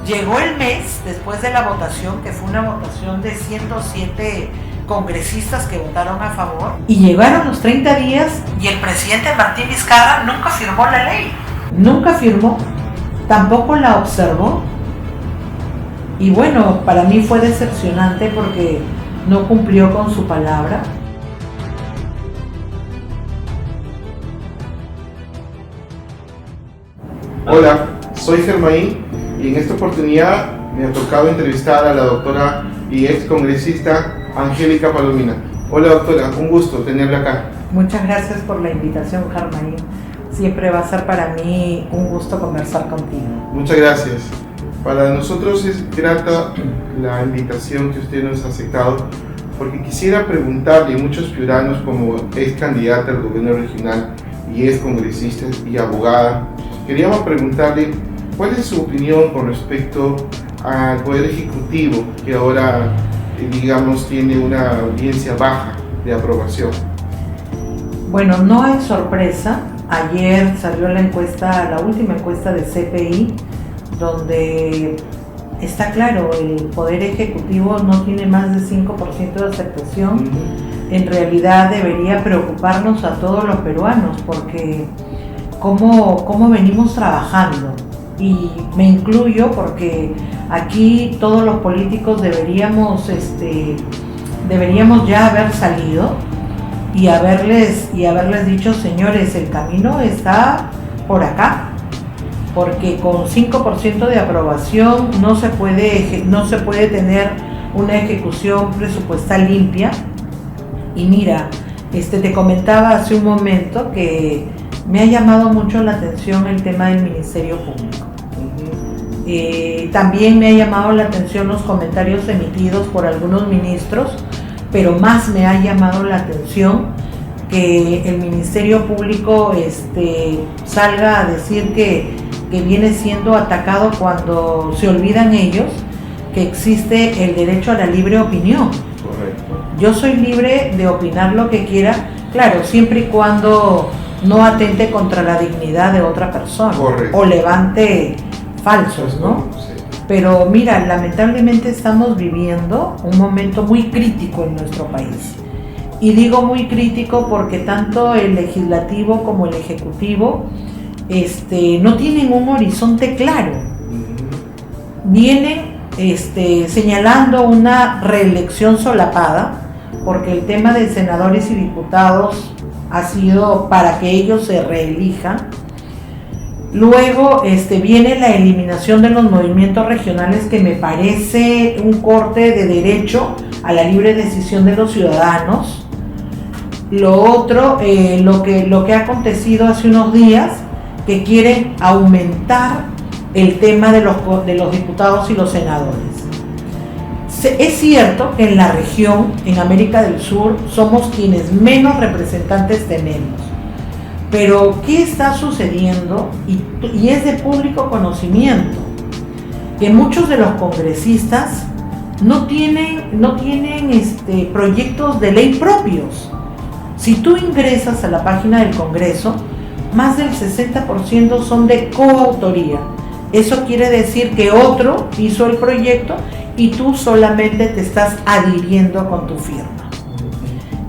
Llegó el mes después de la votación, que fue una votación de 107 congresistas que votaron a favor, y llegaron los 30 días y el presidente Martín Vizcarra nunca firmó la ley. Nunca firmó, tampoco la observó. Y bueno, para mí fue decepcionante porque no cumplió con su palabra. Hola, soy Germain y en esta oportunidad me ha tocado entrevistar a la doctora y ex congresista Angélica Palomina. Hola doctora, un gusto tenerla acá. Muchas gracias por la invitación, Germain. Siempre va a ser para mí un gusto conversar contigo. Muchas gracias. Para nosotros es grata la invitación que usted nos ha aceptado, porque quisiera preguntarle a muchos ciudadanos, como ex candidata al gobierno regional y ex congresista y abogada, queríamos preguntarle cuál es su opinión con respecto al Poder Ejecutivo, que ahora, digamos, tiene una audiencia baja de aprobación. Bueno, no es sorpresa. Ayer salió la encuesta, la última encuesta de CPI, donde está claro, el Poder Ejecutivo no tiene más de 5% de aceptación. En realidad debería preocuparnos a todos los peruanos, porque cómo venimos trabajando, y me incluyo porque aquí todos los políticos deberíamos ya haber salido y haberles dicho: señores, el camino está por acá, porque con 5% de aprobación no se puede tener una ejecución presupuestal limpia. Y mira, te comentaba hace un momento que me ha llamado mucho la atención el tema del Ministerio Público. También me ha llamado la atención los comentarios emitidos por algunos ministros, pero más me ha llamado la atención que el Ministerio Público salga a decir que viene siendo atacado, cuando se olvidan ellos que existe el derecho a la libre opinión. Correcto. Yo soy libre de opinar lo que quiera, claro, siempre y cuando no atente contra la dignidad de otra persona. Correcto. O levante falsos, ¿no? Sí. Pero mira, lamentablemente estamos viviendo un momento muy crítico en nuestro país. Y digo muy crítico porque tanto el legislativo como el ejecutivo no tienen un horizonte claro. Vienen señalando una reelección solapada, porque el tema de senadores y diputados ha sido para que ellos se reelijan. Luego viene la eliminación de los movimientos regionales, que me parece un corte de derecho a la libre decisión de los ciudadanos. Lo otro, lo que ha acontecido hace unos días, que quieren aumentar el tema de los diputados y los senadores. Es cierto que en la región, en América del Sur, somos quienes menos representantes tenemos. Pero ¿qué está sucediendo? Y es de público conocimiento que muchos de los congresistas no tienen proyectos de ley propios. Si tú ingresas a la página del Congreso, más del 60% son de coautoría. Eso quiere decir que otro hizo el proyecto y tú solamente te estás adhiriendo con tu firma.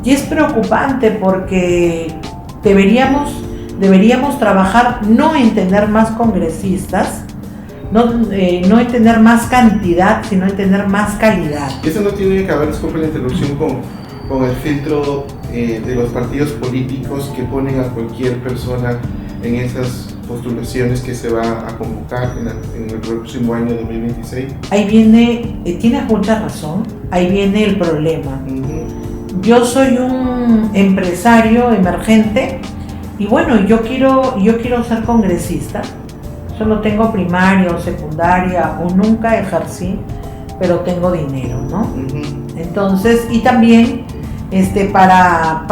Y es preocupante porque deberíamos trabajar no en tener más congresistas, no en tener más cantidad, sino en tener más calidad. Eso no tiene que ver, disculpe la interrupción, con el filtro de los partidos políticos que ponen a cualquier persona en esas postulaciones que se va a convocar en el próximo año 2026. Ahí viene, tienes mucha razón, ahí viene el problema. Yo soy un empresario emergente y bueno, yo quiero ser congresista. Solo tengo primaria o secundaria o nunca ejercí, pero tengo dinero, ¿no? Entonces, y también para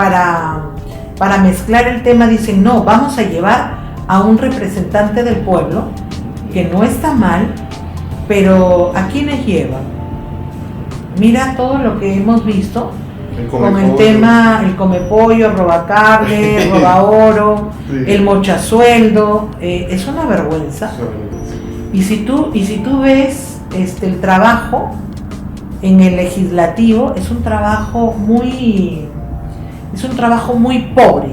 mezclar el tema dicen: no, vamos a llevar a un representante del pueblo, que no está mal, pero ¿a quiénes llevan? Mira todo lo que hemos visto con el tema, el come pollo, roba carne, roba oro, sí, el mochasueldo, es una vergüenza. Y si tú ves el trabajo en el legislativo, es un trabajo muy pobre.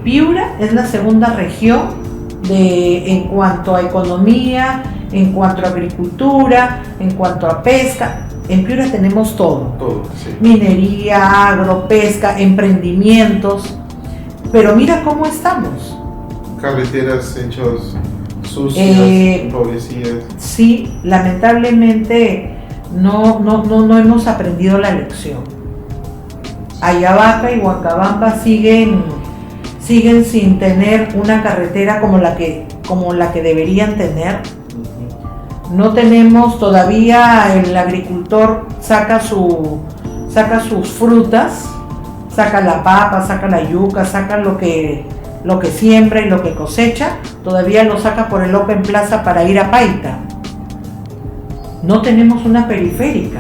Piura es la segunda región en cuanto a economía, en cuanto a agricultura, en cuanto a pesca. En Piura tenemos todo. Todo, sí. Minería, agropesca, emprendimientos. Pero mira cómo estamos. Carreteras hechas sucias, empobrecidas. Sí, lamentablemente no hemos aprendido la lección. Ayabaca y Huancabamba siguen sin tener una carretera como la que deberían tener. No tenemos todavía, el agricultor saca sus frutas, saca la papa, saca la yuca, saca lo que siembra y lo que cosecha, todavía lo saca por el Open Plaza para ir a Paita. No tenemos una periférica.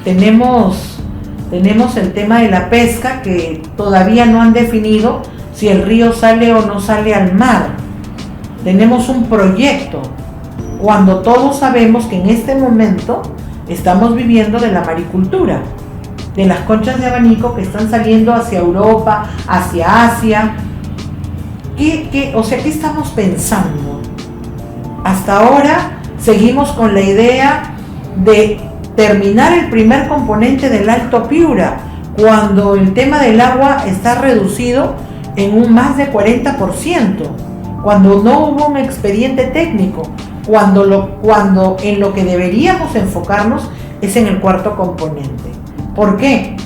Tenemos el tema de la pesca, que todavía no han definido si el río sale o no sale al mar. Tenemos un proyecto, cuando todos sabemos que en este momento estamos viviendo de la maricultura, de las conchas de abanico que están saliendo hacia Europa, hacia Asia. ¿Qué estamos pensando? Hasta ahora seguimos con la idea de terminar el primer componente del Alto Piura, cuando el tema del agua está reducido en un más de 40%, cuando no hubo un expediente técnico, cuando en lo que deberíamos enfocarnos es en el cuarto componente. ¿Por qué?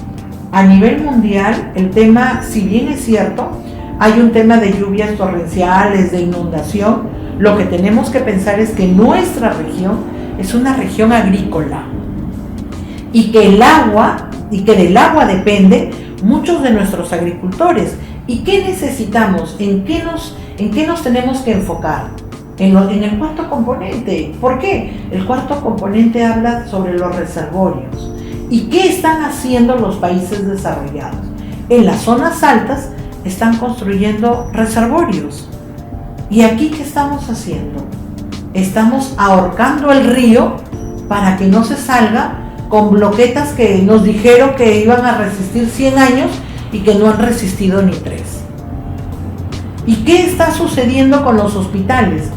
A nivel mundial, el tema, si bien es cierto, hay un tema de lluvias torrenciales, de inundación, lo que tenemos que pensar es que nuestra región es una región agrícola y que del agua depende muchos de nuestros agricultores. ¿Y qué necesitamos? ¿En qué nos tenemos que enfocar? En el cuarto componente. ¿Por qué? El cuarto componente habla sobre los reservorios. ¿Y qué están haciendo los países desarrollados? En las zonas altas están construyendo reservorios. ¿Y aquí qué estamos haciendo? Estamos ahorcando el río para que no se salga con bloquetas que nos dijeron que iban a resistir 100 años y que no han resistido ni 3. ¿Y qué está sucediendo con los hospitales?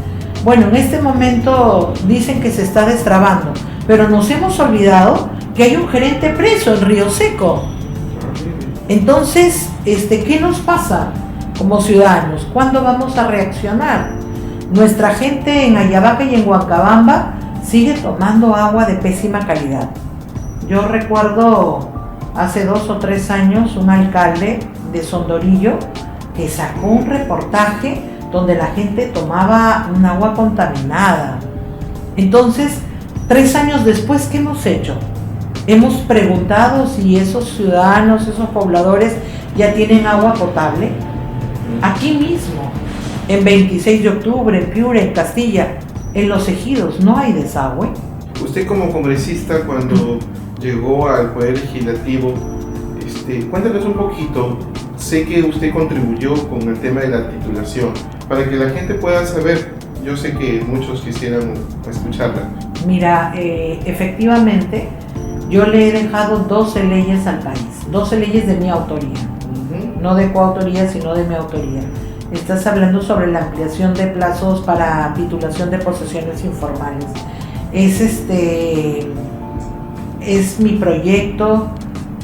Bueno, en este momento dicen que se está destrabando, pero nos hemos olvidado que hay un gerente preso en Río Seco. Entonces, ¿qué nos pasa como ciudadanos? ¿Cuándo vamos a reaccionar? Nuestra gente en Ayabaca y en Huancabamba sigue tomando agua de pésima calidad. Yo recuerdo hace 2 o 3 años un alcalde de Sondorillo que sacó un reportaje donde la gente tomaba un agua contaminada. Entonces, 3 años después, ¿qué hemos hecho? Hemos preguntado si esos ciudadanos, esos pobladores ya tienen agua potable. Aquí mismo, en 26 de octubre, en Piura, en Castilla, en Los Ejidos, no hay desagüe. Usted como congresista, cuando llegó al Poder Legislativo, cuéntanos un poquito. Sé que usted contribuyó con el tema de la titulación, para que la gente pueda saber. Yo sé que muchos quisieran escucharla. Mira, efectivamente, yo le he dejado 12 leyes al país, 12 leyes de mi autoría, no de coautoría, sino de mi autoría. Estás hablando sobre la ampliación de plazos para titulación de posesiones informales. Es mi proyecto,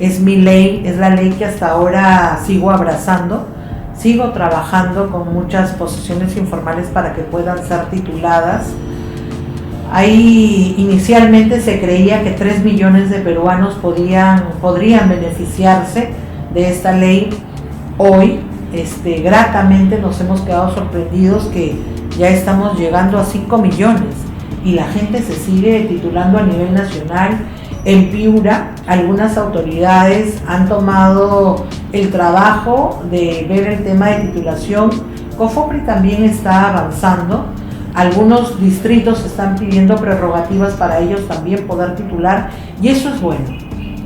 es mi ley, es la ley que hasta ahora sigo abrazando. Sigo trabajando con muchas posesiones informales para que puedan ser tituladas. Ahí inicialmente se creía que 3 millones de peruanos podrían beneficiarse de esta ley. Hoy, gratamente nos hemos quedado sorprendidos que ya estamos llegando a 5 millones y la gente se sigue titulando a nivel nacional. En Piura, algunas autoridades han tomado el trabajo de ver el tema de titulación. COFOPRI también está avanzando. Algunos distritos están pidiendo prerrogativas para ellos también poder titular, y eso es bueno,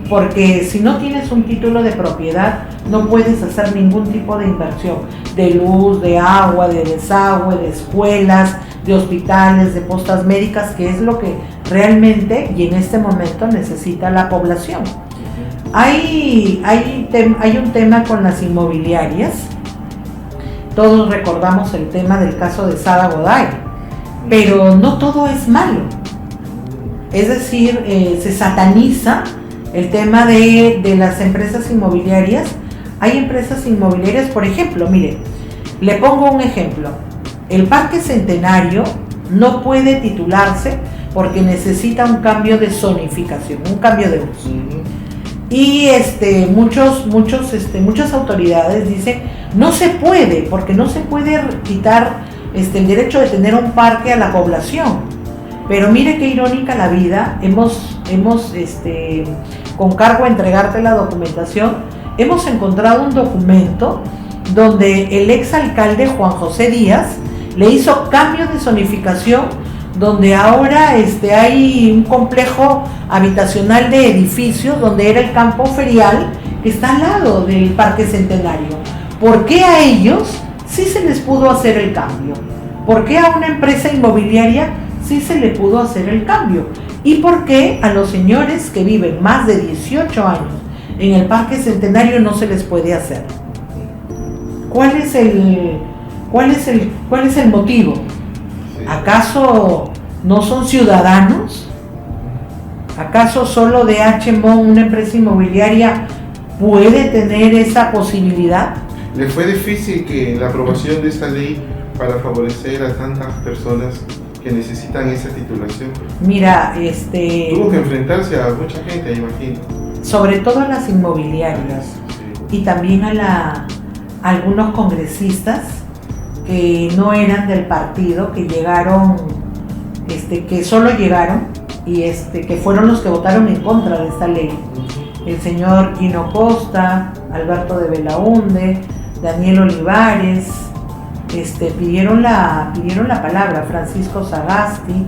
porque si no tienes un título de propiedad, no puedes hacer ningún tipo de inversión, de luz, de agua, de desagüe, de escuelas, de hospitales, de postas médicas, que es lo que realmente y en este momento necesita la población. Hay un tema con las inmobiliarias. Todos recordamos el tema del caso de Sada Goday, pero no todo es malo. Es decir, se sataniza el tema de las empresas inmobiliarias. Hay empresas inmobiliarias, por ejemplo, mire, le pongo un ejemplo. El Parque Centenario no puede titularse porque necesita un cambio de zonificación, un cambio de uso. Y muchas autoridades dicen no se puede, porque no se puede quitar el derecho de tener un parque a la población. Pero mire qué irónica la vida. Hemos con cargo a entregarte la documentación, hemos encontrado un documento donde el exalcalde Juan José Díaz le hizo cambio de zonificación, donde ahora hay un complejo habitacional de edificios donde era el campo ferial que está al lado del Parque Centenario. ¿Por qué a ellos sí se les pudo hacer el cambio? ¿Por qué a una empresa inmobiliaria sí se le pudo hacer el cambio? ¿Y por qué a los señores que viven más de 18 años en el Parque Centenario no se les puede hacer? ¿Cuál es el motivo? ¿Acaso no son ciudadanos? ¿Acaso solo DH-MON, una empresa inmobiliaria, puede tener esa posibilidad? ¿Le fue difícil que la aprobación de esta ley para favorecer a tantas personas que necesitan esa titulación? Mira, tuvo que enfrentarse a mucha gente, imagino. Sobre todo a las inmobiliarias, sí. Y también a algunos congresistas que no eran del partido, que llegaron, que solo llegaron y que fueron los que votaron en contra de esta ley. El señor Gino Costa, Alberto de Belaunde, Daniel Olivares, pidieron la palabra, Francisco Sagasti,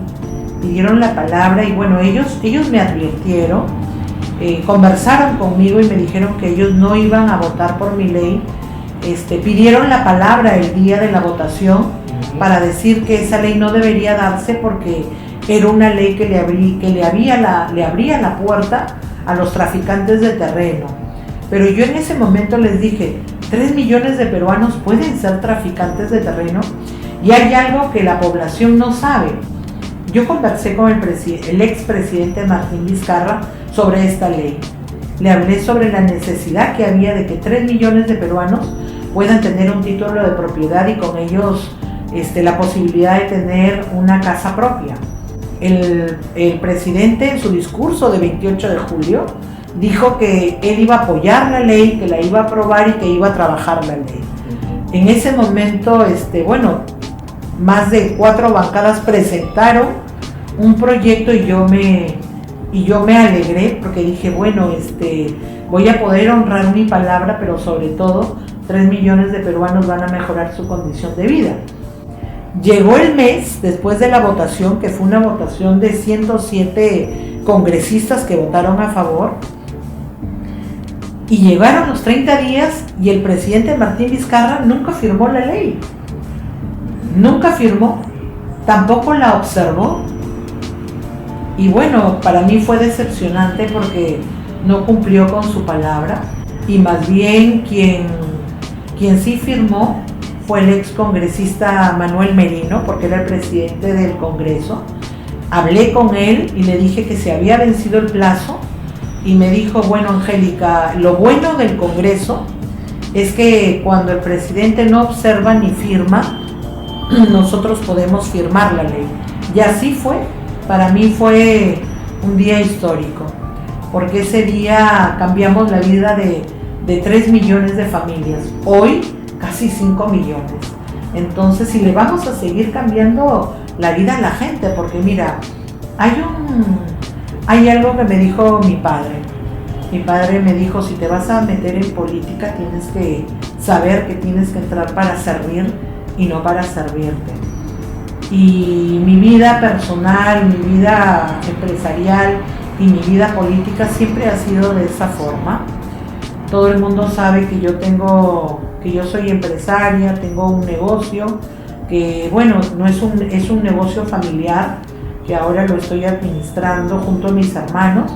pidieron la palabra y bueno, ellos me advirtieron, conversaron conmigo y me dijeron que ellos no iban a votar por mi ley. Pidieron la palabra el día de la votación para decir que esa ley no debería darse porque era una ley que le abría la puerta a los traficantes de terreno. Pero yo en ese momento les dije, 3 millones de peruanos pueden ser traficantes de terreno, y hay algo que la población no sabe. Yo conversé con el expresidente Martín Vizcarra sobre esta ley. Le hablé sobre la necesidad que había de que 3 millones de peruanos puedan tener un título de propiedad y con ellos la posibilidad de tener una casa propia. El presidente en su discurso de 28 de julio dijo que él iba a apoyar la ley, que la iba a aprobar y que iba a trabajar la ley. En ese momento, más de 4 bancadas presentaron un proyecto y yo me alegré porque dije, bueno, voy a poder honrar mi palabra, pero sobre todo 3 millones de peruanos van a mejorar su condición de vida. Llegó el mes después de la votación, que fue una votación de 107 congresistas que votaron a favor, y llegaron los 30 días y el presidente Martín Vizcarra nunca firmó la ley. Nunca firmó, tampoco la observó. Y bueno, para mí fue decepcionante porque no cumplió con su palabra, y más bien quien sí firmó fue el ex congresista Manuel Merino, porque era el presidente del Congreso. Hablé con él y le dije que se había vencido el plazo y me dijo, bueno, Angélica, lo bueno del Congreso es que cuando el presidente no observa ni firma, nosotros podemos firmar la ley. Y así fue. Para mí fue un día histórico, porque ese día cambiamos la vida de 3 millones de familias. Hoy casi 5 millones. Entonces, si le vamos a seguir cambiando la vida a la gente, porque mira, hay algo que me dijo mi padre. Mi padre me dijo, si te vas a meter en política, tienes que saber que tienes que entrar para servir y no para servirte. Y mi vida personal, mi vida empresarial y mi vida política siempre ha sido de esa forma. Todo el mundo sabe que yo soy empresaria, tengo un negocio, que bueno, no es es un negocio familiar que ahora lo estoy administrando junto a mis hermanos.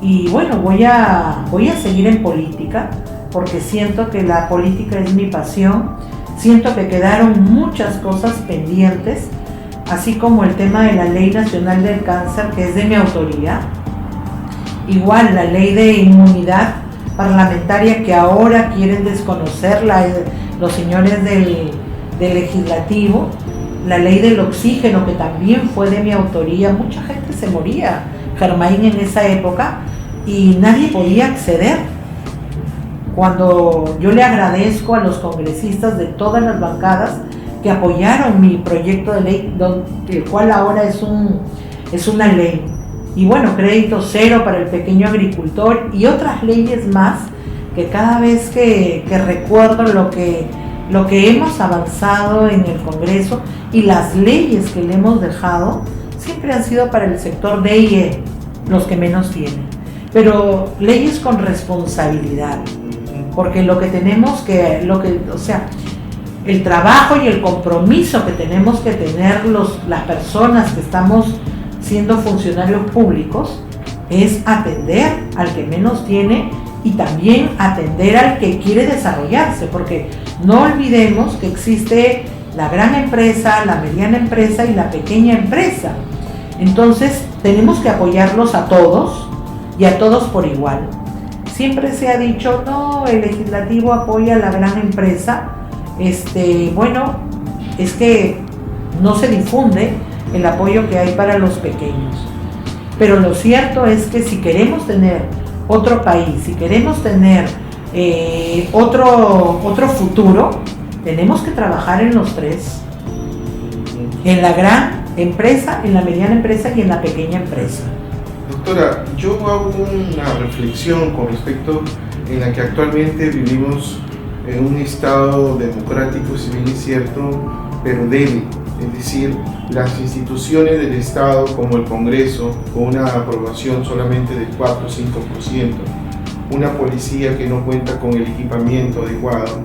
Y bueno, voy a seguir en política porque siento que la política es mi pasión. Siento que quedaron muchas cosas pendientes, así como el tema de la Ley Nacional del Cáncer, que es de mi autoría. Igual la ley de inmunidad parlamentaria, que ahora quieren desconocerla los señores del legislativo. La ley del oxígeno, que también fue de mi autoría. Mucha gente se moría, Germain, en esa época, y nadie podía acceder. Cuando yo le agradezco a los congresistas de todas las bancadas que apoyaron mi proyecto de ley, el cual ahora es una ley. Y bueno, crédito cero para el pequeño agricultor y otras leyes más que cada vez que recuerdo lo que hemos avanzado en el Congreso y las leyes que le hemos dejado, siempre han sido para el sector D y E, los que menos tienen. Pero leyes con responsabilidad, porque lo que tenemos que, o sea, el trabajo y el compromiso que tenemos que tener las personas que estamos siendo funcionarios públicos es atender al que menos tiene y también atender al que quiere desarrollarse, porque no olvidemos que existe la gran empresa, la mediana empresa y la pequeña empresa. Entonces tenemos que apoyarlos a todos y a todos por igual. Siempre se ha dicho, no, el legislativo apoya a la gran empresa. Bueno, es que no se difunde el apoyo que hay para los pequeños. Pero lo cierto es que si queremos tener otro país, si queremos tener otro futuro, tenemos que trabajar en los tres. En la gran empresa, en la mediana empresa y en la pequeña empresa. Doctora, yo hago una reflexión con respecto en la que actualmente vivimos en un estado democrático, si bien es cierto, pero débil. Es decir, las instituciones del Estado, como el Congreso, con una aprobación solamente del 4 o 5%, una policía que no cuenta con el equipamiento adecuado,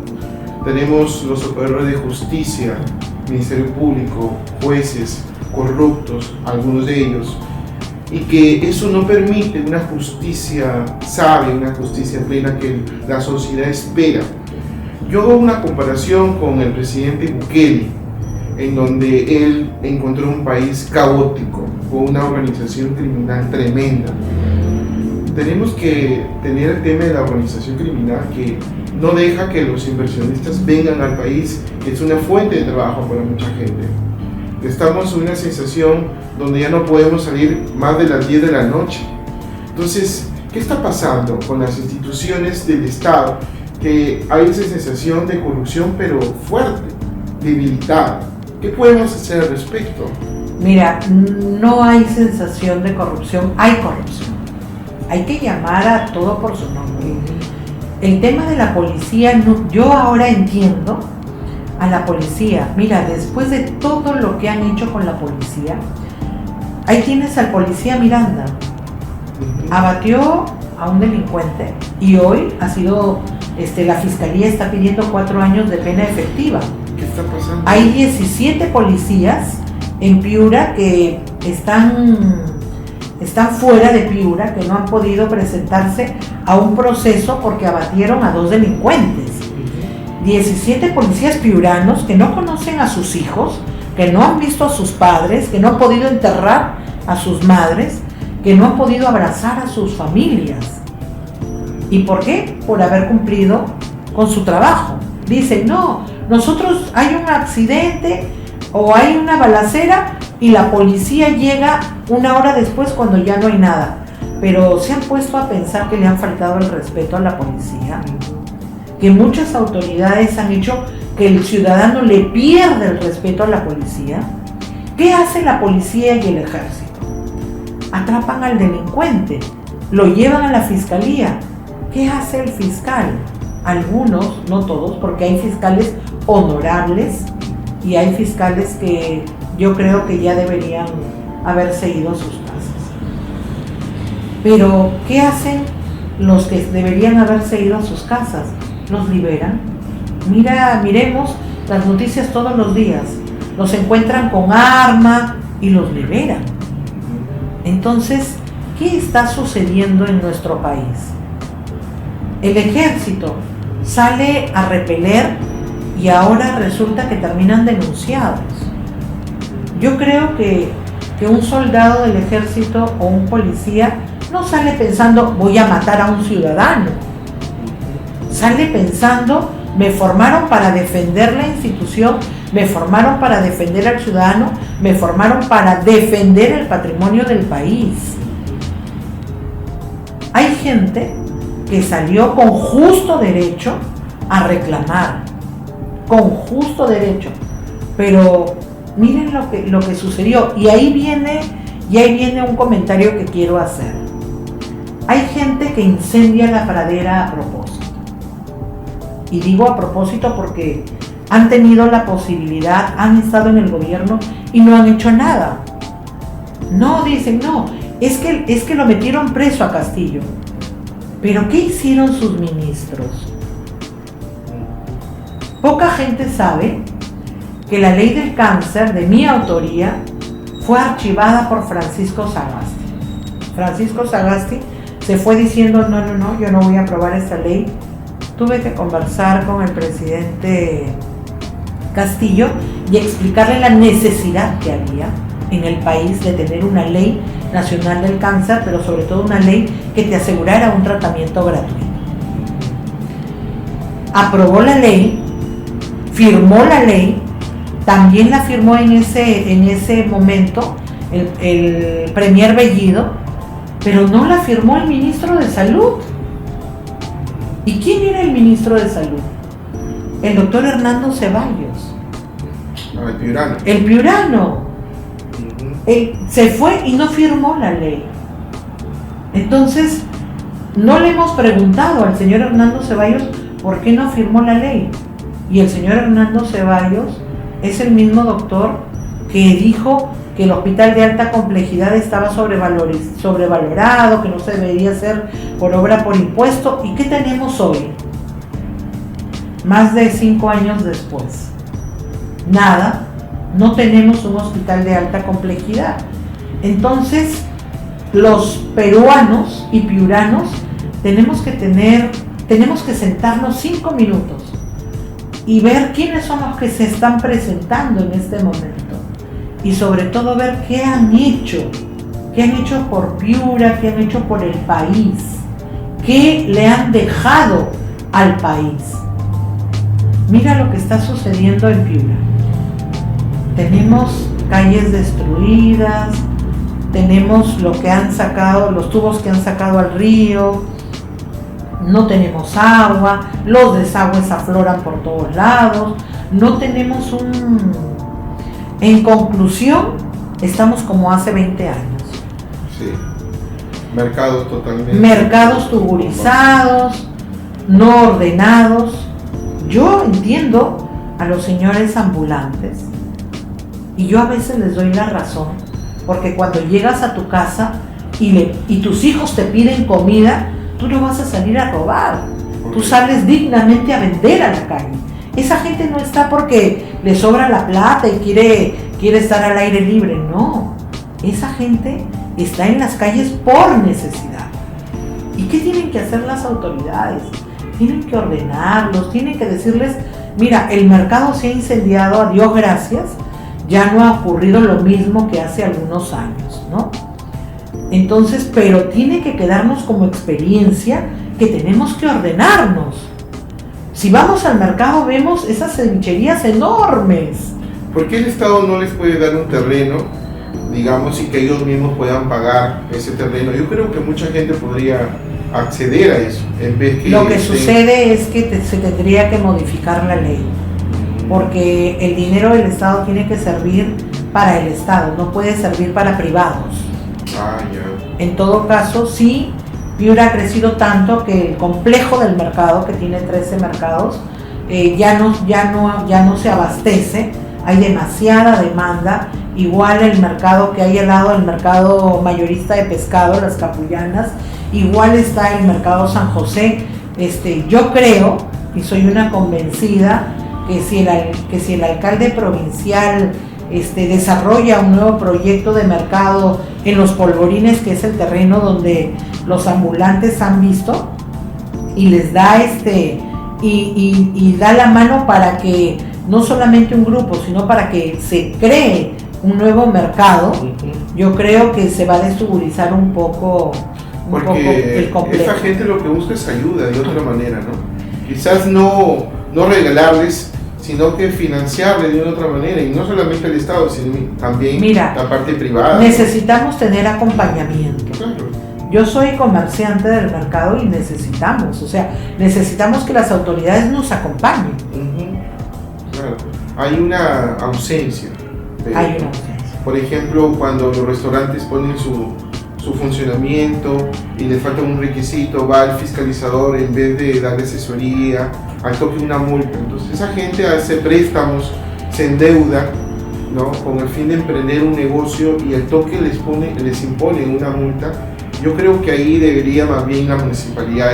tenemos los operadores de justicia, Ministerio Público, jueces corruptos, algunos de ellos, y que eso no permite una justicia sabia, una justicia plena que la sociedad espera. Yo hago una comparación con el presidente Bukele, en donde él encontró un país caótico, con una organización criminal tremenda. Tenemos que tener el tema de la organización criminal que no deja que los inversionistas vengan al país, que es una fuente de trabajo para mucha gente. Estamos en una sensación donde ya no podemos salir más de las 10 de la noche. Entonces, ¿qué está pasando con las instituciones del Estado? Que hay esa sensación de corrupción, pero fuerte, debilitada. ¿Qué podemos hacer al respecto? Mira, no hay sensación de corrupción, hay corrupción. Hay que llamar a todo por su nombre. El tema de la policía, yo ahora entiendo a la policía. Mira, después de todo lo que han hecho con la policía, ahí tienes al policía Miranda. Abatió a un delincuente y hoy ha sido, la fiscalía está pidiendo 4 años de pena efectiva. ¿Qué está pasando? Hay 17 policías en Piura que están fuera de Piura, que no han podido presentarse a un proceso porque abatieron a 2 delincuentes. 17 policías piuranos que no conocen a sus hijos, que no han visto a sus padres, que no han podido enterrar a sus madres, que no han podido abrazar a sus familias. ¿Y por qué? Por haber cumplido con su trabajo. Dicen, no, nosotros hay un accidente o hay una balacera y la policía llega 1 hora después cuando ya no hay nada. Pero se han puesto a pensar que le han faltado el respeto a la policía, que muchas autoridades han hecho que el ciudadano le pierda el respeto a la policía. ¿Qué hace la policía y el ejército? Atrapan al delincuente, lo llevan a la fiscalía. ¿Qué hace el fiscal? Algunos, no todos, porque hay fiscales honorables y hay fiscales que yo creo que ya deberían haberse ido a sus casas. Pero, ¿qué hacen los que deberían haberse ido a sus casas? Los liberan. Miremos las noticias todos los días. los encuentran con arma y los liberan. Entonces, ¿qué está sucediendo en nuestro país? El ejército sale a repeler y ahora resulta que terminan denunciados. Yo creo que un soldado del ejército o un policía no sale pensando voy a matar a un ciudadano. Sale pensando me formaron para defender la institución, me formaron para defender al ciudadano, me formaron para defender el patrimonio del país. Hay gente que salió con justo derecho a reclamar, con justo derecho, pero miren lo que sucedió, y ahí viene un comentario que quiero hacer. Hay gente que incendia la pradera a propósito, y digo a propósito porque han tenido la posibilidad, han estado en el gobierno y no han hecho nada. No, dicen, no, es que lo metieron preso a Castillo. Pero ¿qué hicieron sus ministros? Poca gente sabe que la ley del cáncer de mi autoría fue archivada por Francisco Sagasti. Francisco Sagasti se fue diciendo, no, yo no voy a aprobar esta ley. Tuve que conversar con el presidente Castillo y explicarle la necesidad que había en el país de tener una ley nacional del cáncer, pero sobre todo una ley que te asegurara un tratamiento gratuito. Aprobó la ley, firmó la ley, también la firmó en ese momento el premier Bellido, pero no la firmó el ministro de Salud. ¿Y quién era el ministro de Salud? El doctor Hernando Ceballos. El piurano. El piurano. Él se fue y no firmó la ley. Entonces, no le hemos preguntado al señor Hernando Ceballos por qué no firmó la ley. Y el señor Hernando Ceballos es el mismo doctor que dijo que el hospital de alta complejidad estaba sobrevalorado, que no se debería hacer por obra por impuesto. ¿Y qué tenemos hoy? Más de 5 años después. Nada. No tenemos un hospital de alta complejidad. Entonces, los peruanos y piuranos tenemos que sentarnos 5 minutos y ver quiénes son los que se están presentando en este momento. Y sobre todo ver qué han hecho por Piura, qué han hecho por el país, qué le han dejado al país. Mira lo que está sucediendo en Piura. Tenemos calles destruidas, tenemos lo que han sacado, los tubos que han sacado al río, no tenemos agua, los desagües afloran por todos lados, no tenemos En conclusión, estamos como hace 20 años. Sí, mercados totalmente... Mercados tuburizados, no ordenados. Yo entiendo a los señores ambulantes, y yo a veces les doy la razón, porque cuando llegas a tu casa y tus hijos te piden comida, tú no vas a salir a robar, tú sales dignamente a vender a la calle. Esa gente no está porque le sobra la plata y quiere estar al aire libre, no. Esa gente está en las calles por necesidad. ¿Y qué tienen que hacer las autoridades? Tienen que ordenarlos, tienen que decirles, mira, el mercado se ha incendiado, a Dios gracias, ya no ha ocurrido lo mismo que hace algunos años, ¿no? Entonces, pero tiene que quedarnos como experiencia que tenemos que ordenarnos. Si vamos al mercado vemos esas cevicherías enormes. ¿Por qué el Estado no les puede dar un terreno, digamos, y que ellos mismos puedan pagar ese terreno? Yo creo que mucha gente podría acceder a eso, en vez que... Lo que sucede es que se tendría que modificar la ley, porque el dinero del Estado tiene que servir para el Estado, no puede servir para privados. Ah, ya. En todo caso, sí, Piura ha crecido tanto que el complejo del mercado, que tiene 13 mercados, ya no se abastece, hay demasiada demanda. Igual el mercado que hay al lado, el mercado mayorista de pescado, las Capullanas, igual está el mercado San José. Yo creo, y soy una convencida, que si el alcalde provincial desarrolla un nuevo proyecto de mercado en Los Polvorines, que es el terreno donde los ambulantes han visto, y les da y da la mano para que no solamente un grupo, sino para que se cree un nuevo mercado. Yo creo que se va a desugurizar un poco el complejo. Esta gente lo que busca es ayuda de otra manera, ¿no? Quizás no regalarles, sino que financiarles de otra manera, y no solamente el Estado, sino también la parte privada. Necesitamos tener acompañamiento. Claro. Yo soy comerciante del mercado y necesitamos que las autoridades nos acompañen. Claro. Hay una ausencia. Por ejemplo, cuando los restaurantes ponen su funcionamiento y le falta un requisito, va el fiscalizador, en vez de darle asesoría, al toque una multa. Entonces esa gente hace préstamos, se endeuda, ¿no?, con el fin de emprender un negocio, y al toque les impone una multa. Yo creo que ahí debería más bien la municipalidad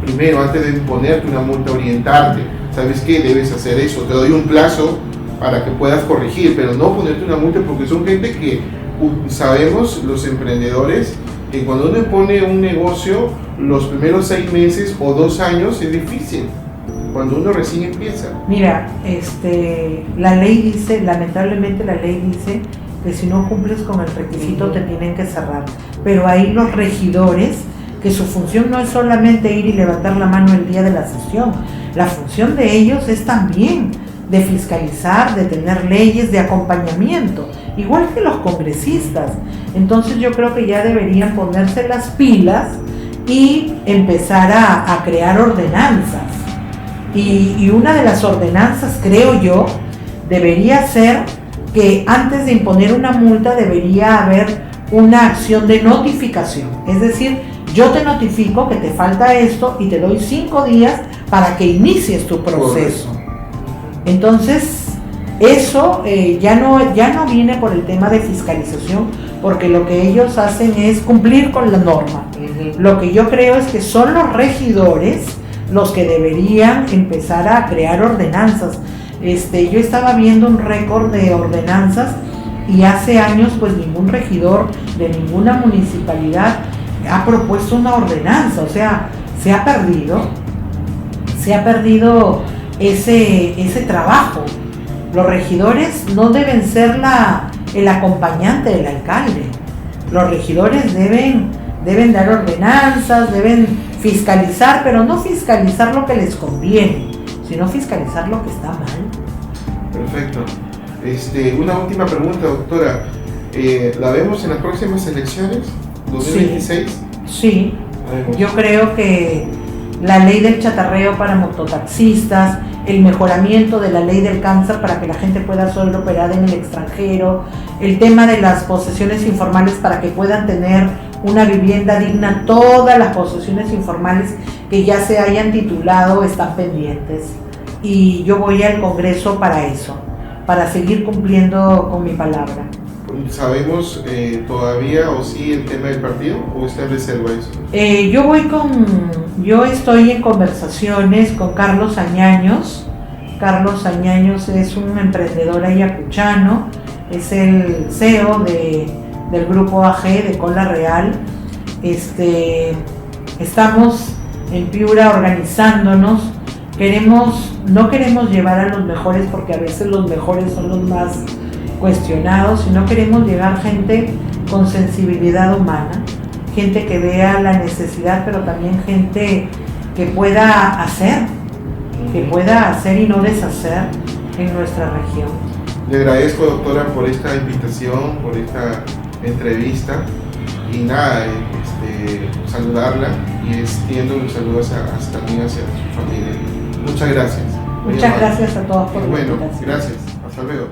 primero, antes de imponerte una multa, orientarte. ¿Sabes qué? Debes hacer eso, te doy un plazo para que puedas corregir, pero no ponerte una multa, porque son gente que sabemos, los emprendedores, que cuando uno pone un negocio, los primeros 6 meses o 2 años es difícil, cuando uno recién empieza. Mira, la ley dice, lamentablemente la ley dice que si no cumples con el requisito te tienen que cerrar, pero hay los regidores que su función no es solamente ir y levantar la mano el día de la sesión, la función de ellos es también de fiscalizar, de tener leyes, de acompañamiento, igual que los congresistas. Entonces yo creo que ya deberían ponerse las pilas y empezar a crear ordenanzas. Y una de las ordenanzas, creo yo, debería ser que antes de imponer una multa debería haber una acción de notificación. Es decir, yo te notifico que te falta esto y te doy 5 días para que inicies tu proceso. Entonces, eso ya no viene por el tema de fiscalización, porque lo que ellos hacen es cumplir con la norma. Lo que yo creo es que son los regidores los que deberían empezar a crear ordenanzas. Yo estaba viendo un récord de ordenanzas, y hace años pues ningún regidor de ninguna municipalidad ha propuesto una ordenanza. O sea, se ha perdido ese trabajo. Los regidores no deben ser el acompañante del alcalde. Los regidores deben dar ordenanzas, deben fiscalizar, pero no fiscalizar lo que les conviene, sino fiscalizar lo que está mal. Perfecto. Una última pregunta, doctora. ¿La vemos en las próximas elecciones? ¿2026? Sí. Yo creo que la ley del chatarreo para mototaxistas, el mejoramiento de la ley del cáncer para que la gente pueda ser operada en el extranjero, el tema de las posesiones informales para que puedan tener una vivienda digna, todas las posesiones informales que ya se hayan titulado están pendientes. Y yo voy al Congreso para eso, para seguir cumpliendo con mi palabra. ¿Sabemos todavía o sí el tema del partido, o está en reserva eso? Yo estoy en conversaciones con Carlos Añaños. Carlos Añaños es un emprendedor ayacuchano, es el CEO del grupo AG de Cola Real. Estamos en Piura organizándonos. No queremos llevar a los mejores, porque a veces los mejores son los más cuestionados, sino queremos llegar gente con sensibilidad humana, gente que vea la necesidad, pero también gente que pueda hacer y no deshacer en nuestra región. Le agradezco, doctora, por esta invitación, por esta entrevista, y nada, saludarla, y extiendo un saludo también hacia su familia. Muchas gracias. Muchas gracias a todos por la invitación. Gracias. Hasta luego.